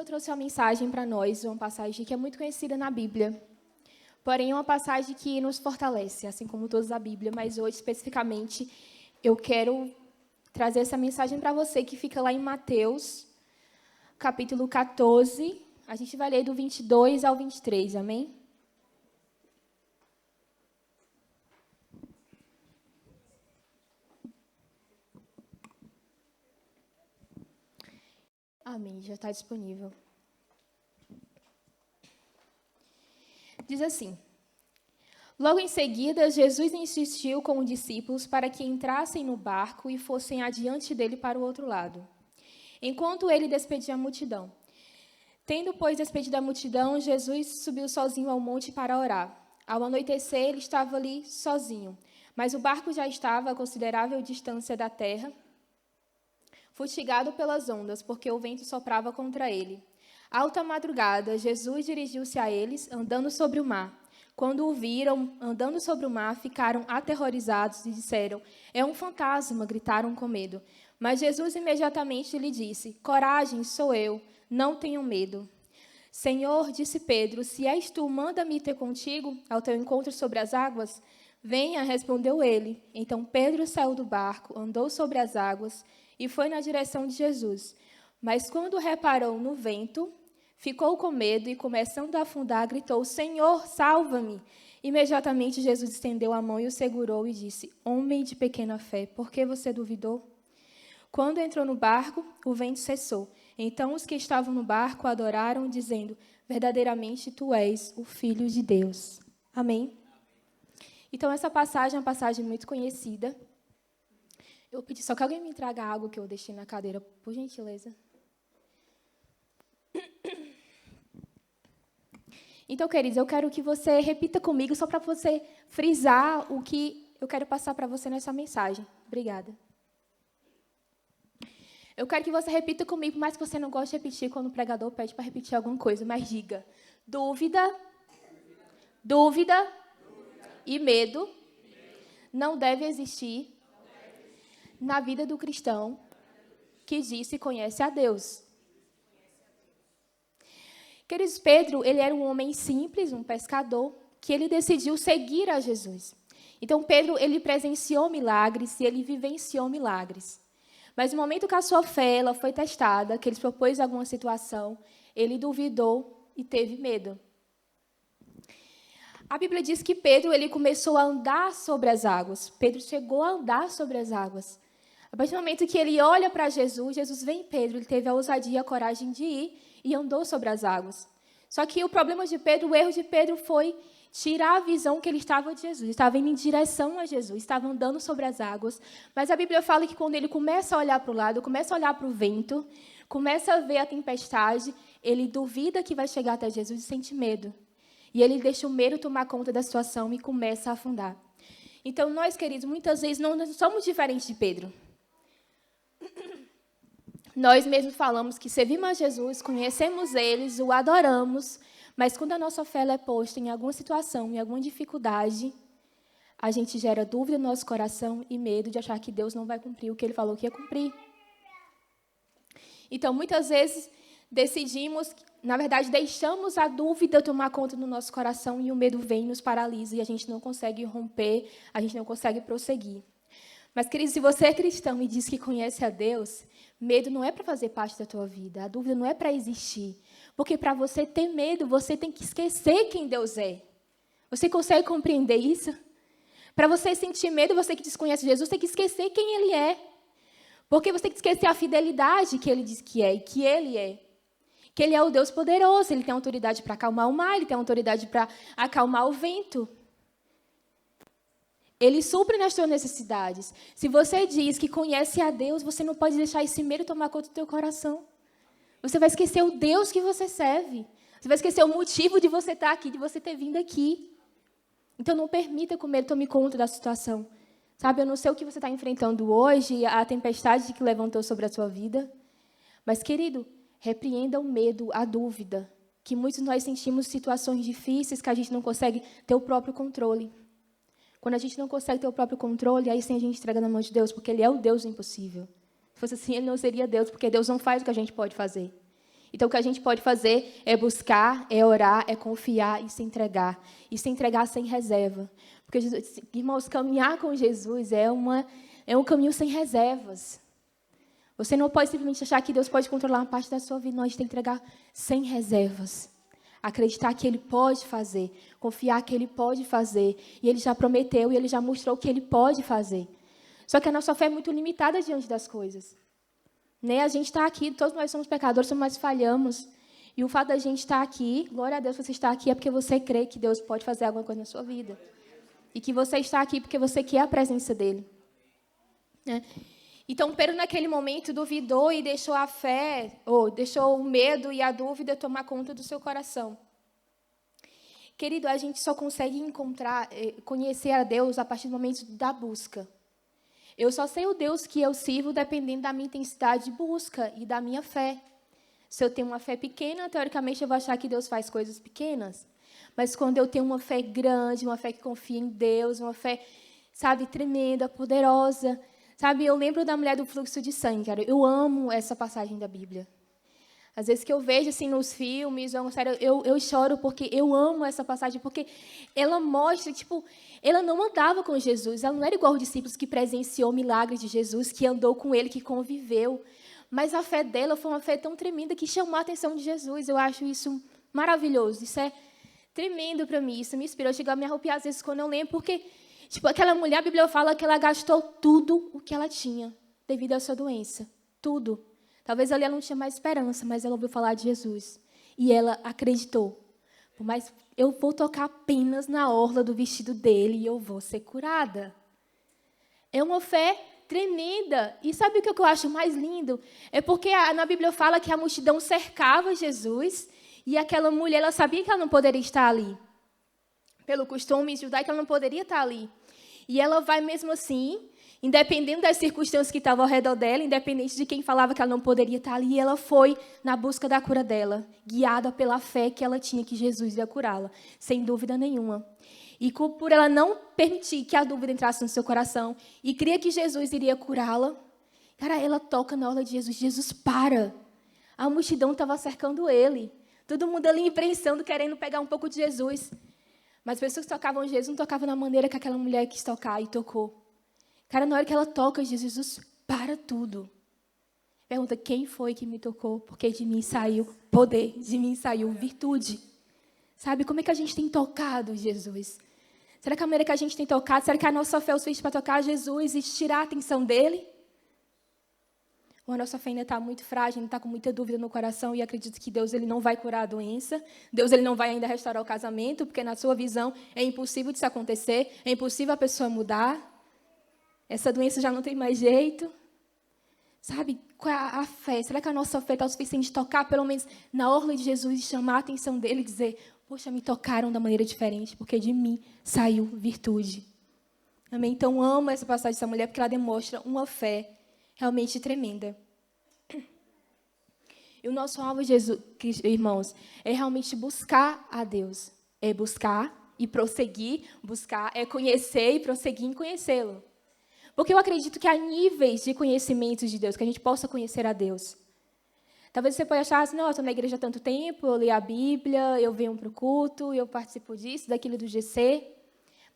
eu trouxe uma mensagem para nós, uma passagem que é muito conhecida na Bíblia. Porém, é uma passagem que nos fortalece, assim como todas a Bíblia. Mas hoje, especificamente, eu quero trazer essa mensagem para você, que fica lá em Mateus, capítulo 14. A gente vai ler do 22 ao 23, amém? Amém, já está disponível. Diz assim: Logo em seguida, Jesus insistiu com os discípulos para que entrassem no barco e fossem adiante dele para o outro lado, enquanto ele despedia a multidão. Tendo, pois, despedido a multidão, Jesus subiu sozinho ao monte para orar. Ao anoitecer, ele estava ali sozinho, mas o barco já estava a considerável distância da terra, fustigado pelas ondas, porque o vento soprava contra ele. Alta madrugada, Jesus dirigiu-se a eles, andando sobre o mar. Quando o viram andando sobre o mar, ficaram aterrorizados e disseram: "É um fantasma!" Gritaram com medo. Mas Jesus imediatamente lhe disse: "Coragem, sou eu, não tenham medo." "Senhor," disse Pedro, "se és tu, manda-me ter contigo ao teu encontro sobre as águas." "Venha," respondeu ele. Então Pedro saiu do barco, andou sobre as águas e foi na direção de Jesus. Mas quando reparou no vento, ficou com medo e, começando a afundar, gritou: "Senhor, salva-me!" Imediatamente Jesus estendeu a mão e o segurou e disse: "Homem de pequena fé, por que você duvidou?" Quando entrou no barco, o vento cessou. Então os que estavam no barco adoraram, dizendo: "Verdadeiramente tu és o Filho de Deus." Amém? Então essa passagem é uma passagem muito conhecida. Eu vou pedir só que alguém me traga a água que eu deixei na cadeira, por gentileza. Então, queridos, eu quero que você repita comigo, só para você frisar o que eu quero passar para você nessa mensagem. Obrigada. Eu quero que você repita comigo, mas que você não goste de repetir quando o pregador pede para repetir alguma coisa, mas diga: dúvida, dúvida e medo não deve existir na vida do cristão que diz que conhece a Deus. Queridos, Pedro, ele era um homem simples, um pescador, que ele decidiu seguir a Jesus. Então, Pedro, ele presenciou milagres e ele vivenciou milagres. Mas no momento que a sua fé ela foi testada, que ele propôs alguma situação, ele duvidou e teve medo. A Bíblia diz que Pedro ele começou a andar sobre as águas. Pedro chegou a andar sobre as águas. A partir do momento que ele olha para Jesus, Jesus vem em Pedro, ele teve a ousadia e a coragem de ir e andou sobre as águas. Só que o problema de Pedro, o erro de Pedro foi tirar a visão que ele estava de Jesus. Estava indo em direção a Jesus, estava andando sobre as águas. Mas a Bíblia fala que quando ele começa a olhar para o lado, começa a olhar para o vento, começa a ver a tempestade, ele duvida que vai chegar até Jesus e sente medo. E ele deixa o medo tomar conta da situação e começa a afundar. Então, nós, queridos, muitas vezes não somos diferentes de Pedro. Nós mesmos falamos que servimos a Jesus, conhecemos eles, o adoramos, mas quando a nossa fé ela é posta em alguma situação, em alguma dificuldade, a gente gera dúvida no nosso coração e medo de achar que Deus não vai cumprir o que Ele falou que ia cumprir. Então, muitas vezes, decidimos, na verdade, deixamos a dúvida tomar conta do nosso coração e o medo vem e nos paralisa e a gente não consegue romper, a gente não consegue prosseguir. Mas, querido, se você é cristão e diz que conhece a Deus, medo não é para fazer parte da tua vida, a dúvida não é para existir. Porque para você ter medo, você tem que esquecer quem Deus é. Você consegue compreender isso? Para você sentir medo, você que desconhece Jesus, tem que esquecer quem Ele é. Porque você tem que esquecer a fidelidade que Ele diz que é e que Ele é. Que Ele é o Deus poderoso, Ele tem autoridade para acalmar o mar, Ele tem autoridade para acalmar o vento. Ele supre nas suas necessidades. Se você diz que conhece a Deus, você não pode deixar esse medo tomar conta do teu coração. Você vai esquecer o Deus que você serve. Você vai esquecer o motivo de você estar aqui, de você ter vindo aqui. Então, não permita que o medo tome conta da situação. Sabe, eu não sei o que você está enfrentando hoje, a tempestade que levantou sobre a sua vida. Mas, querido, repreenda o medo, a dúvida. Que muitos de nós sentimos situações difíceis que a gente não consegue ter o próprio controle. Quando a gente não consegue ter o próprio controle, aí sim a gente entrega na mão de Deus, porque Ele é o Deus do impossível. Se fosse assim, Ele não seria Deus, porque Deus não faz o que a gente pode fazer. Então, o que a gente pode fazer é buscar, é orar, é confiar e se entregar. E se entregar sem reserva. Porque, irmãos, caminhar com Jesus é um caminho sem reservas. Você não pode simplesmente achar que Deus pode controlar uma parte da sua vida. Não, a gente tem que entregar sem reservas. Acreditar que Ele pode fazer. Confiar que Ele pode fazer. E Ele já prometeu e Ele já mostrou que Ele pode fazer. Só que a nossa fé é muito limitada diante das coisas. Né? A gente está aqui, todos nós somos pecadores, todos nós falhamos. E o fato da gente estar aqui, glória a Deus, você está aqui é porque você crê que Deus pode fazer alguma coisa na sua vida. E que você está aqui porque você quer a presença dEle. Né? Então, Pedro, naquele momento, duvidou e deixou a fé, ou deixou o medo e a dúvida tomar conta do seu coração. Querido, a gente só consegue conhecer a Deus a partir do momento da busca. Eu só sei o Deus que eu sirvo dependendo da minha intensidade de busca e da minha fé. Se eu tenho uma fé pequena, teoricamente eu vou achar que Deus faz coisas pequenas. Mas quando eu tenho uma fé grande, uma fé que confia em Deus, uma fé, sabe, tremenda, poderosa. Sabe, eu lembro da mulher do fluxo de sangue, cara. Eu amo essa passagem da Bíblia. Às vezes que eu vejo assim nos filmes, eu choro porque eu amo essa passagem, porque ela mostra, ela não andava com Jesus, ela não era igual aos discípulos que presenciou milagres de Jesus, que andou com ele, que conviveu. Mas a fé dela foi uma fé tão tremenda que chamou a atenção de Jesus. Eu acho isso maravilhoso, isso é tremendo para mim, isso me inspira. Eu chego a me arrepiar às vezes quando eu lembro, porque aquela mulher, a Bíblia fala que ela gastou tudo o que ela tinha devido à sua doença, tudo. Talvez ali ela não tinha mais esperança, mas ela ouviu falar de Jesus. E ela acreditou. Mas eu vou tocar apenas na orla do vestido dele e eu vou ser curada. É uma fé tremenda. E sabe o que eu acho mais lindo? É porque na Bíblia fala que a multidão cercava Jesus e aquela mulher, ela sabia que ela não poderia estar ali. Pelo costume judaico, ela não poderia estar ali. E ela vai mesmo assim, independente das circunstâncias que estavam ao redor dela, independente de quem falava que ela não poderia estar ali, ela foi na busca da cura dela, guiada pela fé que ela tinha que Jesus ia curá-la, sem dúvida nenhuma. E por ela não permitir que a dúvida entrasse no seu coração e cria que Jesus iria curá-la, cara, ela toca na orla de Jesus. Jesus para. A multidão estava cercando ele. Todo mundo ali imprensando, querendo pegar um pouco de Jesus. Mas as pessoas que tocavam Jesus não tocavam da maneira que aquela mulher quis tocar e tocou. Cara, na hora que ela toca, Jesus para tudo. Pergunta, quem foi que me tocou? Porque de mim saiu poder, de mim saiu virtude. Sabe, como é que a gente tem tocado Jesus? Será que a maneira que a gente tem tocado, será que a nossa fé é o suficiente para tocar Jesus e tirar a atenção dele? Ou a nossa fé ainda está muito frágil, ainda está com muita dúvida no coração e acredita que Deus ele não vai curar a doença, Deus ele não vai ainda restaurar o casamento, porque na sua visão é impossível disso acontecer, é impossível a pessoa mudar, essa doença já não tem mais jeito. Sabe, qual é a fé? Será que a nossa fé está o suficiente de tocar, pelo menos, na orla de Jesus e chamar a atenção dele e dizer, poxa, me tocaram da maneira diferente, porque de mim saiu virtude. Amém? Então, amo essa passagem dessa mulher, porque ela demonstra uma fé realmente tremenda. E o nosso alvo, Jesus, irmãos, é realmente buscar a Deus. É buscar e prosseguir, buscar é conhecer e prosseguir em conhecê-lo. Porque eu acredito que há níveis de conhecimento de Deus, que a gente possa conhecer a Deus. Talvez você possa achar assim, não, eu estou na igreja há tanto tempo, eu leio a Bíblia, eu venho para o culto, eu participo disso, daquilo do GC.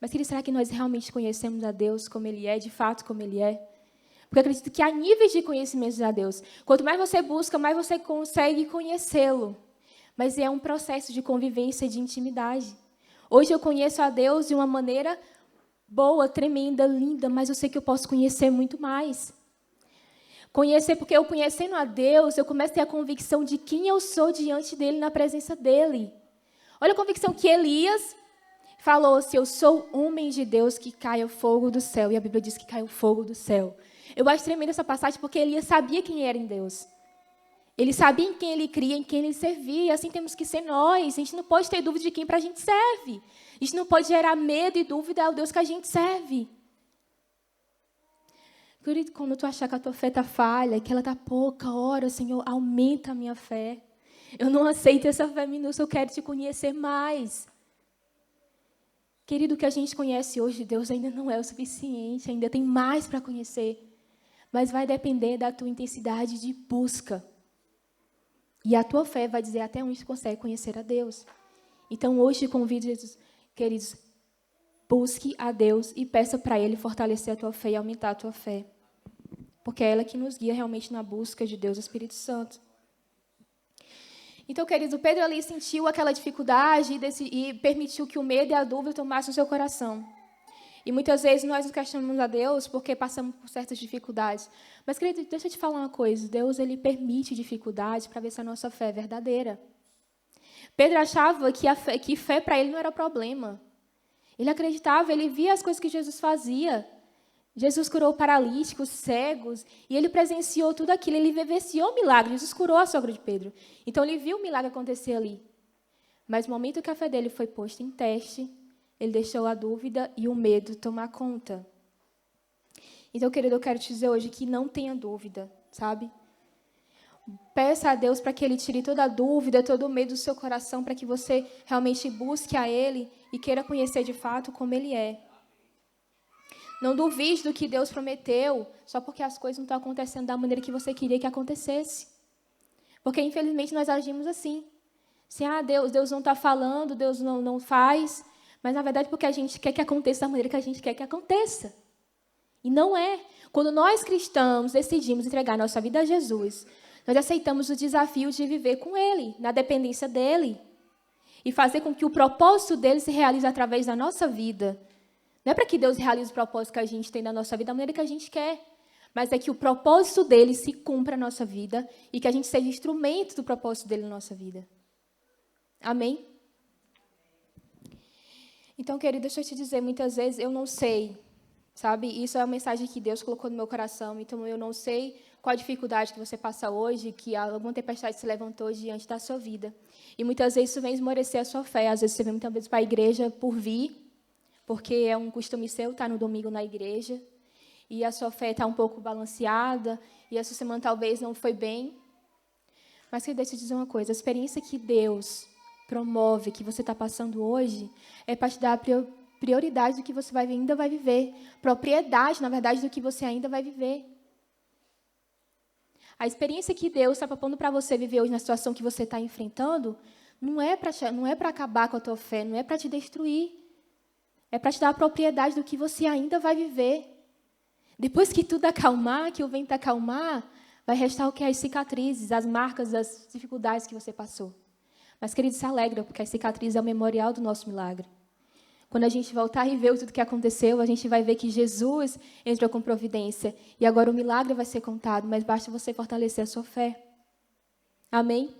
Mas, querido, será que nós realmente conhecemos a Deus como Ele é, de fato como Ele é? Porque eu acredito que há níveis de conhecimento a Deus. Quanto mais você busca, mais você consegue conhecê-lo. Mas é um processo de convivência, de intimidade. Hoje eu conheço a Deus de uma maneira boa, tremenda, linda, mas eu sei que eu posso conhecer muito mais. Conhecer, porque eu conhecendo a Deus, eu começo a ter a convicção de quem eu sou diante dEle, na presença dEle. Olha a convicção que Elias falou, se eu sou homem de Deus, que caia fogo do céu. E a Bíblia diz que caiu fogo do céu. Eu acho tremenda essa passagem porque Elias sabia quem era em Deus. Ele sabia em quem ele cria, em quem ele servia. E assim temos que ser nós. A gente não pode ter dúvida de quem para a gente serve. A gente não pode gerar medo e dúvida ao Deus que a gente serve. Querido, quando tu achar que a tua fé está falha, que ela está pouca, ora, Senhor, aumenta a minha fé. Eu não aceito essa fé minúscula, eu quero te conhecer mais. Querido, o que a gente conhece hoje de Deus ainda não é o suficiente, ainda tem mais para conhecer. Mas vai depender da tua intensidade de busca. E a tua fé vai dizer até onde tu consegue conhecer a Deus. Então, hoje te convido, Jesus, queridos, busque a Deus e peça para Ele fortalecer a tua fé e aumentar a tua fé. Porque é ela que nos guia realmente na busca de Deus, o Espírito Santo. Então, querido, Pedro ali sentiu aquela dificuldade e permitiu que o medo e a dúvida tomassem o seu coração. E muitas vezes nós nos questionamos a Deus porque passamos por certas dificuldades. Mas, querido, deixa eu te falar uma coisa. Deus, Ele permite dificuldades para ver se a nossa fé é verdadeira. Pedro achava que fé para ele não era problema. Ele acreditava, ele via as coisas que Jesus fazia. Jesus curou paralíticos, cegos, e ele presenciou tudo aquilo, ele vivenciou o milagre. Jesus curou a sogra de Pedro. Então, ele viu o milagre acontecer ali. Mas no momento que a fé dele foi posta em teste, ele deixou a dúvida e o medo tomar conta. Então, querido, eu quero te dizer hoje que não tenha dúvida, sabe? Peça a Deus para que Ele tire toda a dúvida, todo o medo do seu coração, para que você realmente busque a Ele e queira conhecer de fato como Ele é. Não duvide do que Deus prometeu, só porque as coisas não estão acontecendo da maneira que você queria que acontecesse. Porque, infelizmente, nós agimos assim. Assim, Deus não está falando, Deus não faz, mas, na verdade, porque a gente quer que aconteça da maneira que a gente quer que aconteça. E não é. Quando nós, cristãos, decidimos entregar nossa vida a Jesus, nós aceitamos o desafio de viver com Ele, na dependência dEle, e fazer com que o propósito dEle se realize através da nossa vida. Não é para que Deus realize o propósito que a gente tem na nossa vida da maneira que a gente quer, mas é que o propósito dEle se cumpra na nossa vida e que a gente seja instrumento do propósito dEle na nossa vida. Amém? Então, querido, deixa eu te dizer, muitas vezes eu não sei, sabe? Isso é uma mensagem que Deus colocou no meu coração, então eu não sei qual a dificuldade que você passa hoje, que alguma tempestade se levantou diante da sua vida. E muitas vezes isso vem esmorecer a sua fé. Às vezes você vem muitas vezes para a igreja por vir, porque é um costume seu estar no domingo na igreja, e a sua fé está um pouco balanceada, e essa semana talvez não foi bem. Mas deixa eu te dizer uma coisa, a experiência que Deus promove, que você está passando hoje, é para te dar a prioridade do que você ainda vai viver, propriedade, na verdade, do que você ainda vai viver. A experiência que Deus está propondo para você viver hoje na situação que você está enfrentando, não é para acabar com a tua fé, não é para te destruir. É para te dar a propriedade do que você ainda vai viver. Depois que tudo acalmar, que o vento acalmar, vai restar o que? As cicatrizes, as marcas, as dificuldades que você passou. Mas, querido, se alegra, porque as cicatrizes é o memorial do nosso milagre. Quando a gente voltar e ver tudo o que aconteceu, a gente vai ver que Jesus entrou com providência. E agora o milagre vai ser contado, mas basta você fortalecer a sua fé. Amém?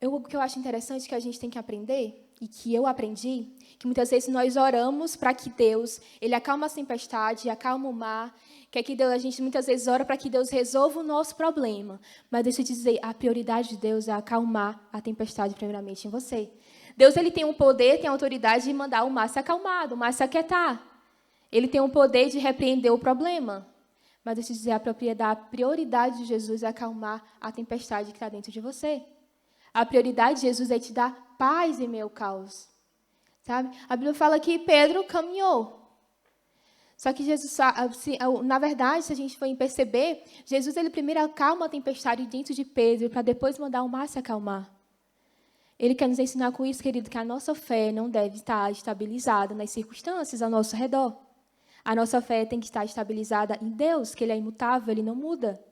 O que eu acho interessante que a gente tem que aprender, e que eu aprendi, que muitas vezes nós oramos para que Deus, Ele acalma a tempestade, acalma o mar, a gente muitas vezes ora para que Deus resolva o nosso problema. Mas deixa eu te dizer, a prioridade de Deus é acalmar a tempestade primeiramente em você. Deus, Ele tem o poder, tem a autoridade de mandar o mar se acalmar, o mar se aquietar. Ele tem o poder de repreender o problema. Mas deixa eu te dizer, a prioridade de Jesus é acalmar a tempestade que está dentro de você. A prioridade de Jesus é te dar paz em meio ao caos. Sabe? A Bíblia fala que Pedro caminhou. Só que Jesus, na verdade, se a gente for perceber, Jesus ele primeiro acalma a tempestade dentro de Pedro, para depois mandar o mar se acalmar. Ele quer nos ensinar com isso, querido, que a nossa fé não deve estar estabilizada nas circunstâncias ao nosso redor. A nossa fé tem que estar estabilizada em Deus, que Ele é imutável, Ele não muda.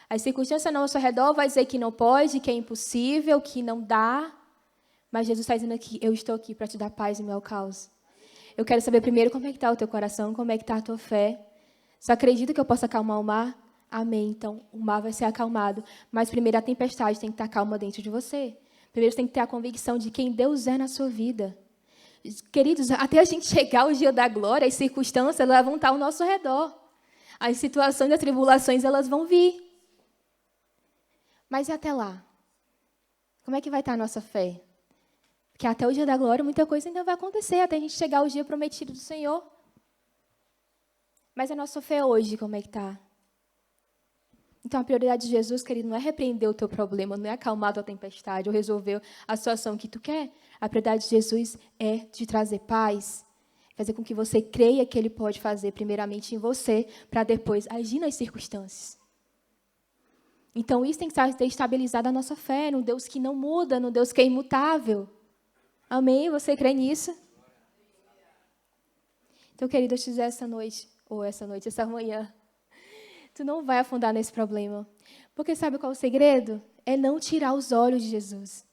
As circunstâncias ao nosso redor vão dizer que não pode, que é impossível, que não dá. Mas Jesus está dizendo que eu estou aqui para te dar paz em meu caos. Eu quero saber primeiro como é que está o teu coração, como é que está a tua fé. Você acredita que eu posso acalmar o mar? Amém. Então, o mar vai ser acalmado. Mas primeiro a tempestade tem que estar calma dentro de você. Primeiro você tem que ter a convicção de quem Deus é na sua vida. Queridos, até a gente chegar ao dia da glória, as circunstâncias elas vão estar ao nosso redor. As situações e as tribulações elas vão vir. Mas e até lá? Como é que vai estar a nossa fé? Porque até o dia da glória, muita coisa ainda vai acontecer, até a gente chegar ao dia prometido do Senhor. Mas a nossa fé hoje, como é que está? Então, a prioridade de Jesus, querido, não é repreender o teu problema, não é acalmar a tua tempestade ou resolver a situação que tu quer. A prioridade de Jesus é te trazer paz, fazer com que você creia que Ele pode fazer primeiramente em você, para depois agir nas circunstâncias. Então, isso tem que ter estabilizado a nossa fé no Deus que não muda, no Deus que é imutável. Amém? Você crê nisso? Então, querido, eu te dizer essa manhã, tu não vai afundar nesse problema. Porque sabe qual é o segredo? É não tirar os olhos de Jesus.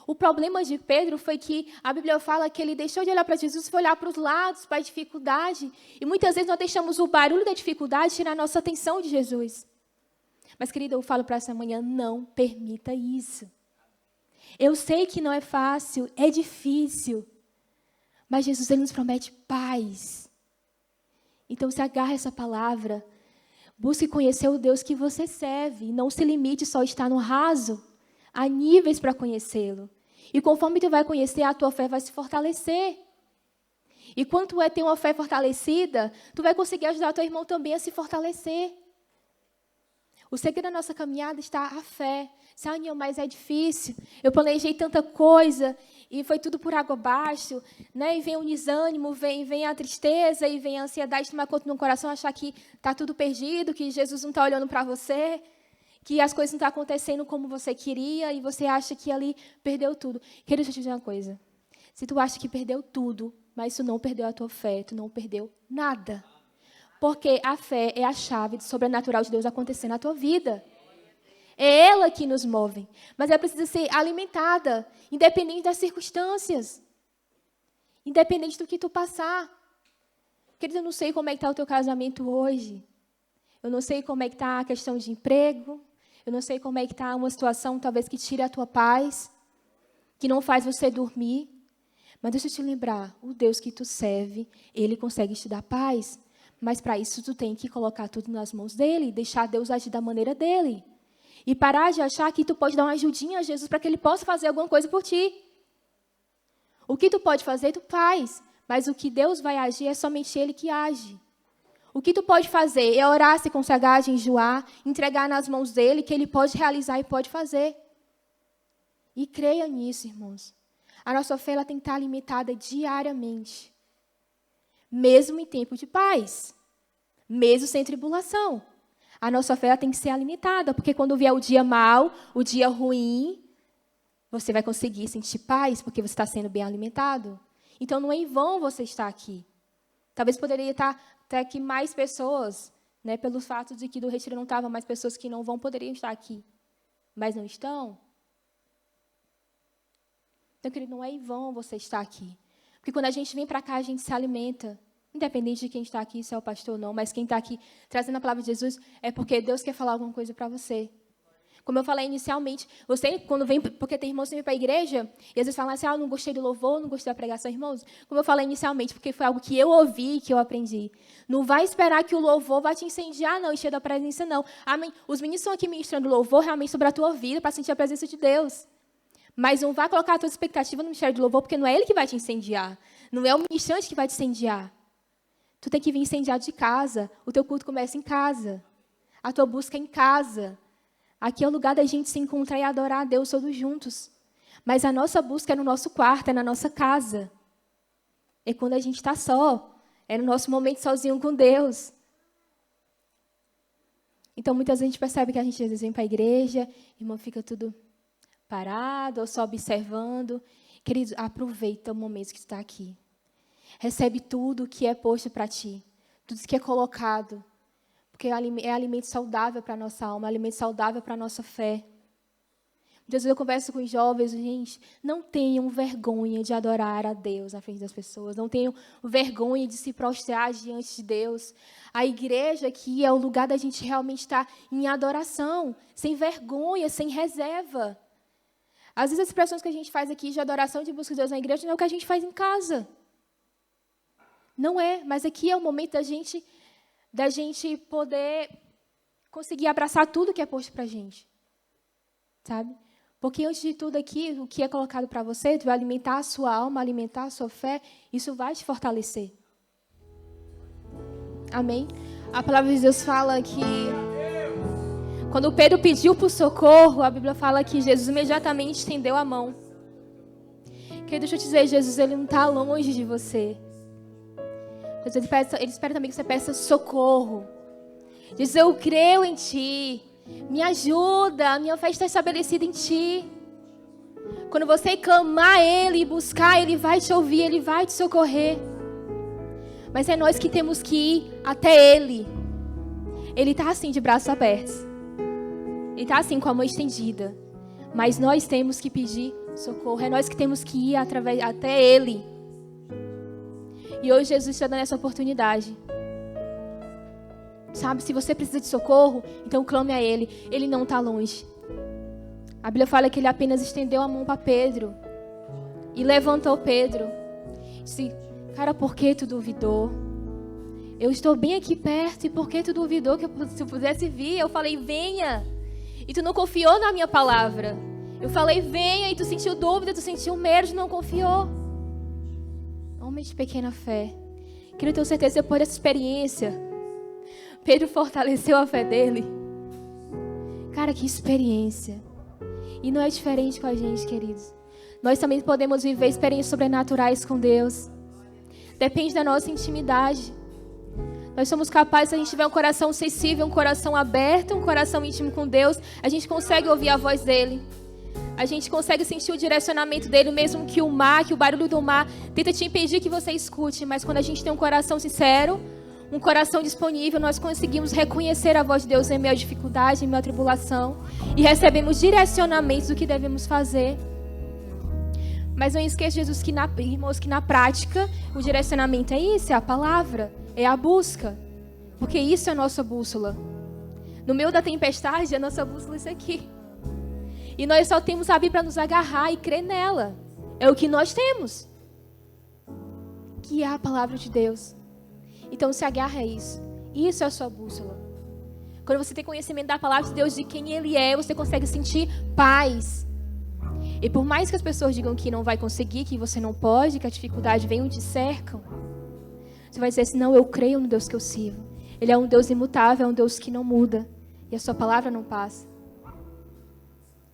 O problema de Pedro foi que a Bíblia fala que ele deixou de olhar para Jesus e foi olhar para os lados, para a dificuldade. E muitas vezes nós deixamos o barulho da dificuldade tirar a nossa atenção de Jesus. Mas, querida, eu falo para essa manhã, não permita isso. Eu sei que não é fácil, é difícil. Mas Jesus, ele nos promete paz. Então, se agarra essa palavra. Busque conhecer o Deus que você serve. E não se limite só a estar no raso. Há níveis para conhecê-lo. E conforme tu vai conhecer, a tua fé vai se fortalecer. E quando tu ter uma fé fortalecida, tu vai conseguir ajudar o teu irmão também a se fortalecer. O segredo da nossa caminhada está a fé. Senhor, mas é difícil. Eu planejei tanta coisa e foi tudo por água abaixo, né? E vem o desânimo, vem a tristeza e vem a ansiedade tomar conta no coração, achar que está tudo perdido, que Jesus não está olhando para você, que as coisas não estão acontecendo como você queria e você acha que ali perdeu tudo. Querido, deixa eu te dizer uma coisa. Se tu acha que perdeu tudo, mas tu não perdeu a tua fé, tu não perdeu nada. Porque a fé é a chave do sobrenatural de Deus acontecer na tua vida. É ela que nos move. Mas ela precisa ser alimentada, independente das circunstâncias. Independente do que tu passar. Querido, eu não sei como é que está o teu casamento hoje. Eu não sei como é que está a questão de emprego. Eu não sei como é que está uma situação, talvez, que tire a tua paz. Que não faz você dormir. Mas deixa eu te lembrar, o Deus que tu serve, Ele consegue te dar paz. Mas para isso tu tem que colocar tudo nas mãos dele, deixar Deus agir da maneira dele. E parar de achar que tu pode dar uma ajudinha a Jesus para que ele possa fazer alguma coisa por ti. O que tu pode fazer, tu faz. Mas o que Deus vai agir é somente ele que age. O que tu pode fazer é orar, se consagrar, jejuar, entregar nas mãos dele, que ele pode realizar e pode fazer. E creia nisso, irmãos. A nossa fé ela tem que estar alimentada diariamente. Mesmo em tempo de paz, mesmo sem tribulação. A nossa fé ela tem que ser alimentada, porque quando vier o dia mau, o dia ruim, você vai conseguir sentir paz, porque você está sendo bem alimentado. Então, não é em vão você estar aqui. Talvez poderia estar até aqui mais pessoas, né, pelo fato de que do retiro não estavam mais pessoas que não vão, poderiam estar aqui, mas não estão. Então, querido, não é em vão você estar aqui. Porque quando a gente vem para cá, a gente se alimenta. Independente de quem está aqui, se é o pastor ou não, mas quem está aqui trazendo a palavra de Jesus, é porque Deus quer falar alguma coisa para você. Como eu falei inicialmente, você, quando vem, porque tem irmãos que vêm para a igreja, e às vezes falam assim, não gostei do louvor, não gostei da pregação, irmãos. Como eu falei inicialmente, porque foi algo que eu ouvi, que eu aprendi. Não vai esperar que o louvor vá te incendiar, não, encher da presença, não. Amém? Os meninos estão aqui ministrando louvor realmente sobre a tua vida, para sentir a presença de Deus. Mas não vai colocar a tua expectativa no ministério do louvor, porque não é ele que vai te incendiar. Não é o ministrante que vai te incendiar. Tu tem que vir incendiado de casa. O teu culto começa em casa. A tua busca é em casa. Aqui é o lugar da gente se encontrar e adorar a Deus todos juntos. Mas a nossa busca é no nosso quarto, é na nossa casa. É quando a gente está só. É no nosso momento sozinho com Deus. Então, muitas vezes a gente percebe que a gente às vezes vem para a igreja, irmão, fica tudo parado ou só observando. Querido, aproveita o momento que tu está aqui. Recebe tudo que é posto para ti. Tudo que é colocado. Porque é alimento saudável para a nossa alma, é alimento saudável para a nossa fé. Muitas vezes eu converso com os jovens, gente, não tenham vergonha de adorar a Deus na frente das pessoas. Não tenham vergonha de se prostrar diante de Deus. A igreja aqui é o lugar da gente realmente estar em adoração, sem vergonha, sem reserva. Às vezes as expressões que a gente faz aqui de adoração, de busca de Deus na igreja, não é o que a gente faz em casa. Não é, mas aqui é o momento da gente poder conseguir abraçar tudo que é posto para a gente. Sabe? Porque antes de tudo aqui, o que é colocado para você, tu vai alimentar a sua alma, alimentar a sua fé, isso vai te fortalecer. Amém? A palavra de Deus fala que quando Pedro pediu por socorro, a Bíblia fala que Jesus imediatamente estendeu a mão. Querido, deixa eu te dizer, Jesus ele não está longe de você. Jesus, ele espera também que você peça socorro. Jesus, eu creio em ti. Me ajuda, a minha fé está estabelecida em Ti. Quando você clamar a Ele e buscar, Ele vai te ouvir, Ele vai te socorrer. Mas é nós que temos que ir até Ele. Ele está assim, de braços abertos. Ele está assim, com a mão estendida. Mas nós temos que pedir socorro. É nós que temos que ir até Ele. E hoje Jesus está dando essa oportunidade. Sabe, se você precisa de socorro, então clame a Ele. Ele não está longe. A Bíblia fala que Ele apenas estendeu a mão para Pedro. E levantou Pedro. Disse, cara, por que tu duvidou? Eu estou bem aqui perto, e por que tu duvidou que se eu pudesse vir? Eu falei, venha. E tu não confiou na minha palavra. Eu falei, venha, e tu sentiu dúvida, tu sentiu medo, não confiou. Homem de pequena fé. Quero ter certeza, depois dessa experiência, Pedro fortaleceu a fé dele. Cara, que experiência. E não é diferente com a gente, queridos. Nós também podemos viver experiências sobrenaturais com Deus. Depende da nossa intimidade. Nós somos capazes, se a gente tiver um coração sensível, um coração aberto, um coração íntimo com Deus, a gente consegue ouvir a voz dEle. A gente consegue sentir o direcionamento dEle, mesmo que o mar, que o barulho do mar tenta te impedir que você escute. Mas quando a gente tem um coração sincero, um coração disponível, nós conseguimos reconhecer a voz de Deus em meio à dificuldade, em meio à tribulação. E recebemos direcionamentos do que devemos fazer. Mas não esqueça, Jesus, irmãos, que na prática o direcionamento é isso, é a palavra, é a busca. Porque isso é a nossa bússola. No meio da tempestade, a nossa bússola é isso aqui. E nós só temos a Bíblia para nos agarrar e crer nela. É o que nós temos. Que é a palavra de Deus. Então se agarra a isso. Isso é a sua bússola. Quando você tem conhecimento da palavra de Deus, de quem Ele é, você consegue sentir paz. E por mais que as pessoas digam que não vai conseguir, que você não pode, que a dificuldade vem e te cercam, você vai dizer assim, não, eu creio no Deus que eu sirvo. Ele é um Deus imutável, é um Deus que não muda. E a sua palavra não passa.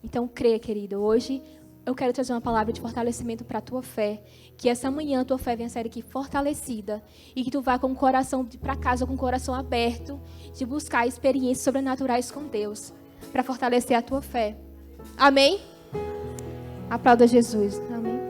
Então crê, querido. Hoje eu quero trazer uma palavra de fortalecimento para a tua fé. Que essa manhã a tua fé venha sair aqui fortalecida. E que tu vá com o coração para casa, com o coração aberto, de buscar experiências sobrenaturais com Deus. Para fortalecer a tua fé. Amém? Aplauda Jesus. Amém.